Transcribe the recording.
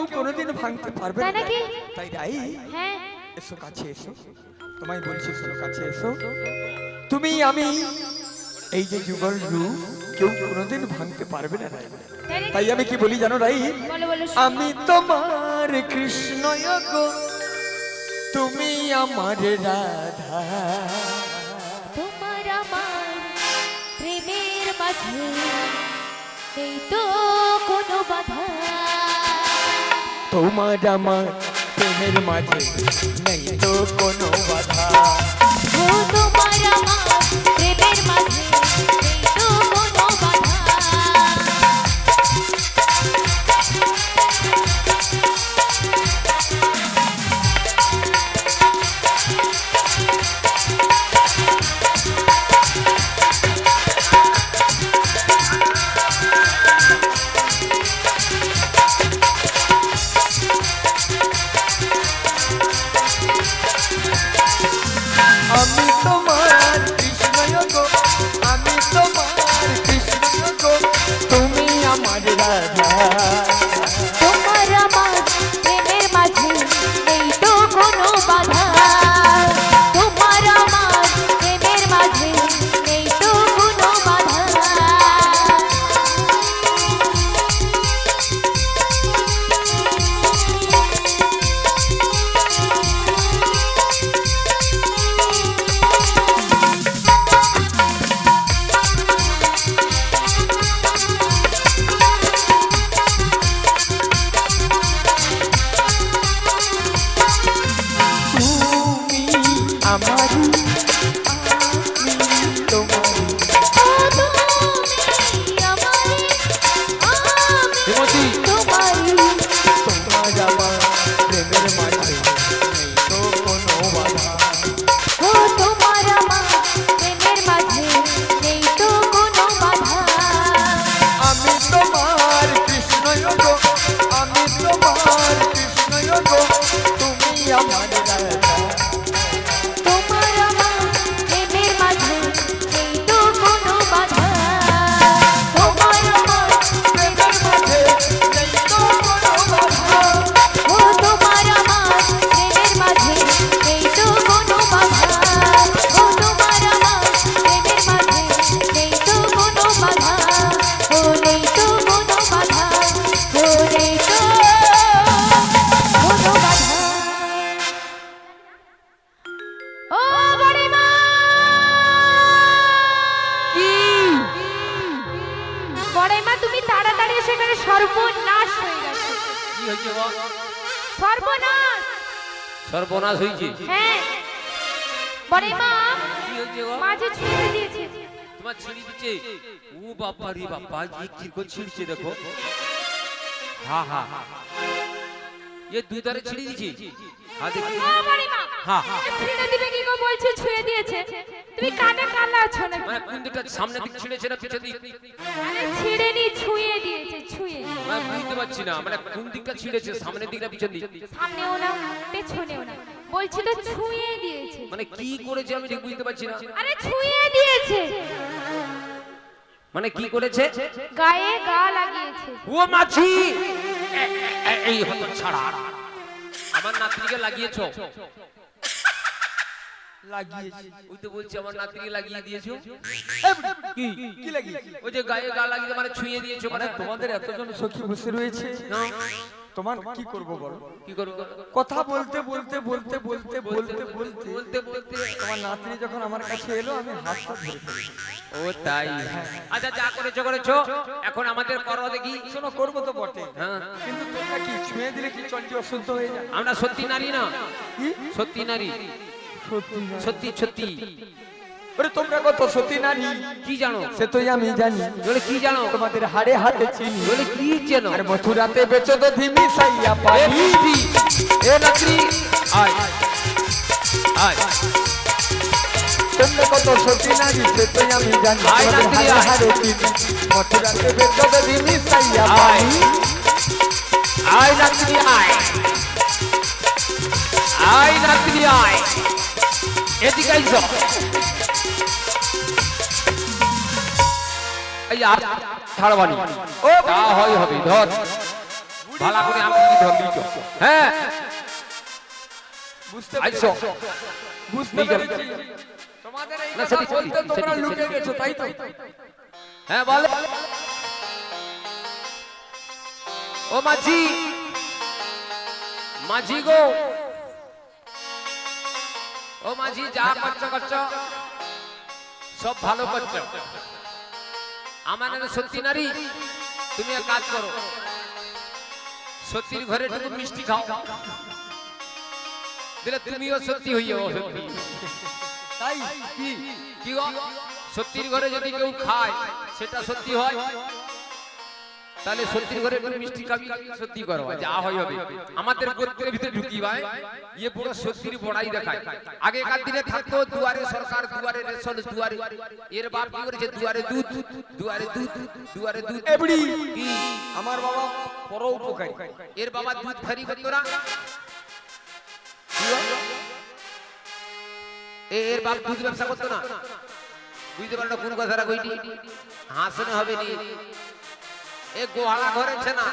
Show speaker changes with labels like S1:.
S1: কেউ কোনোদিন ভাঙতে পারবে
S2: তাই
S1: না।
S2: নাকি?
S1: তাই রাই,
S2: হ্যাঁ
S1: এসো কাছে এসো, তোমায় বলছি শোনো কাছে এসো। তুমি আমি এই যে যুগল রূপ কেউ কোনোদিন ভাঙতে পারবে না রাই। তাই আমি কি বলি জানো রাই,
S2: বলো বলো
S1: আমি তোমার কৃষ্ণ গো, তুমি আমার রাধা।
S2: তোমার আমার প্রেমের মাঝে এই তো কোনো বাধা।
S1: তোমার আমার প্রেমের মাঝে নেই তো কোনো বাধা।
S2: ও তোমার আমার প্রেমের মাঝে এই তো কোনো বাধা।
S1: আমি তোমার কৃষ্ণ গো, আমি তোমার কৃষ্ণ গো, তুমি আমার রাধা।
S2: তোমার আমার প্রেমের মাঝে এই তো কোনো বাধা। তোমার আমার প্রেমের মাঝে এই তো কোনো বাধা।
S1: তুমি আমারি, আমি তোমারি।
S2: ও তুমি আমারে, আমি তোমারি।
S1: তোমার আমার প্রেমের মাঝে নেই তো কোনো বাধা।
S2: ও তোমার আমার প্রেমের মাঝে নেই তো কোনো বাধা।
S1: আমি তোমার কৃষ্ণ গো, আমি তোমার কৃষ্ণ গো, তুমি আমার রাধা।
S2: তোমার আমার প্রেমের মাঝে নেই তো কোনো বাধা। তোমার আমার
S1: প্রেমের মাঝে নেই তো কোনো বাধা।
S2: ও তোমার আমার প্রেমের মাঝে নেই তো কোনো বাধা। ও তোমার আমার প্রেমের মাঝে নেই তো কোনো বাধা। ও নেই তো কোনো বাধা। ও নেই তো কোনো বাধা। ও বড়িমা,
S3: কি
S2: বড়িমা তুমি তাড়াতাড়ি সেখানে সর্বনাশ হয়ে গেছে।
S3: কি হয়েছে গো?
S2: সর্বনাশ।
S3: সর্বনাশ হয়েছে?
S2: হ্যাঁ বড়িমা,
S3: কি হয়েছে গো?
S2: মাঝে ছুঁয়ে দিয়েছে।
S3: তোমার ছিঁড়ি দিচ্ছে? ও বাবা রে বাবা, ये কি করে ছিঁড়ছে দেখো। হ্যাঁ হ্যাঁ ये দুই ধারে ছিঁড়ি দিছি। হ্যাঁ দেখি।
S2: ও বড়িমা,
S3: হ্যাঁ
S2: ছিঁড়ে দিবে কি গো, বলছে ছুঁয়ে দিয়েছে। তুমি কানে কালা আছো না?
S3: মানে কোন দিকটা সামনে দিক ছিঁড়েছে না পিছন দিক?
S2: আরে ছিঁড়ে নি, ছুঁয়ে দিয়েছে, ছুঁয়ে।
S3: মানে বুঝতে পারছি না, মানে কোন দিকটা ছিঁড়েছে, সামনে দিক না পিছন দিক?
S2: সামনেও না পেছনেও না, বলছি তো ছুঁয়ে দিয়েছে।
S3: মানে কি করেছে আমি ঠিক বুঝতে পারছি না।
S2: আরে ছুঁয়ে দিয়েছে,
S3: মানে কি করেছে?
S2: গায়ে গা লাগিয়েছে।
S3: ও মাছি, এই হতো ছাড়া আমার নাতনিকে লাগিয়েছো?
S1: লাগিয়েছি।
S3: ওই তো বলছি আমার নাতনিকে লাগিয়ে দিয়েছো।
S1: কি কি লাগিয়েছি?
S3: ওই যে গায়ে গা লাগিয়ে মানে ছুঁয়ে দিয়েছো।
S1: মানে তোমাদের এতজন সখী বসে রয়েছে, তোমার কি করব বলো?
S3: কি করবো?
S1: কথা বলতে বলতে বলতে বলতে বলতে বলতে
S3: বলতে বলতে
S1: তোমার নাতনি যখন আমার কাছে এলো আমি হাতটা ধরে ফেলেছি।
S3: ও তাই? আচ্ছা যা করেছো করেছো, এখন আমাদের করো দেখি।
S1: শোনো, করবো তো বটে,
S3: হ্যাঁ
S1: কিন্তু তোমরা কি ছুঁয়ে দিলে কি চলটি অশুদ্ধ হয়ে যায়?
S3: আমরা সত্যি নারী না?
S1: কি
S3: সত্যি নারী,
S1: সত্যি না?
S3: সত্যি সত্যি।
S1: ওরে তোমরা কত সত্যি নারী
S3: কি জানো?
S1: সে তো আমি জানি,
S3: বলে কি জানো?
S1: তোমাদের হাড়ে হাতে চিনি।
S3: বলে কি জানো?
S1: আর মথুরাতে বেচো তো ধিমি সাইয়া
S3: এ
S1: পাই।
S3: বুঝি, এ নাতনি আয় আয়।
S1: তোমরা কত সত্যি নারী সে তো আমি জানি,
S3: আয়
S1: তোমাদের
S3: নাতনি,
S1: হাড়ে
S3: আয়।
S1: হাতে চিনি। মথুরাতে বেচো তো ধিমি সাইয়া
S3: আয়
S1: পাই।
S3: আয় নাতনি আয়, আয় নাতনি আয়, এদিকে আইসো। এই ছাড়বানি, ও তা হয় হবে ধর। ভালো করে আমি কি ধর দিছো হ্যাঁ
S1: বুঝতে
S3: আইছো
S1: বুঝতে পেরেছি তোমাদের এই
S3: না,
S1: কথা
S3: সেটি-
S1: বলতে
S3: সেটি-
S1: তোমরা
S3: সেটি-
S1: লুকে
S3: সেটি-
S1: গেছো তাই তো
S3: হ্যাঁ বল ও মাঝি মাঝি গো ও মাঝি যা করছো সব ভালো করছো আমার নামে সত্যি নারী তুমি এক কাজ করো সত্যির ঘরে একটু মিষ্টি খাও দিলে তুমিও সত্যি হইও সত্যি
S1: তাই কি
S3: কি গো সত্যির ঘরে যদি কেউ খায় সেটা সত্যি হয় তাহলে সত্যির ঘরে একটু মিষ্টি খাবি সত্যি করো যা হয় হবে আমাদের গোত্রের ভিতরে ঢুকি ভাই ইয়ে পুরো সত্যির বড়াই দেখায় আগেকার দিনে থাকতো দুয়ারে সরকার দুয়ারে রেশন দুয়ারে এর বাপ কি করেছে দুয়ারে দুধ দুয়ারে দুধ দুয়ারে দুধ
S1: এবড়ি
S3: কি
S1: আমার বাবা পরোপকারী
S3: এর বাবা দুধ ফেরি করতো না এর বাপ দুধ ব্যবসা করতো না বুঝতে পারলো কোন কথাটা কইটি হাসনে হবে নি এ গোহালা ঘরেছে না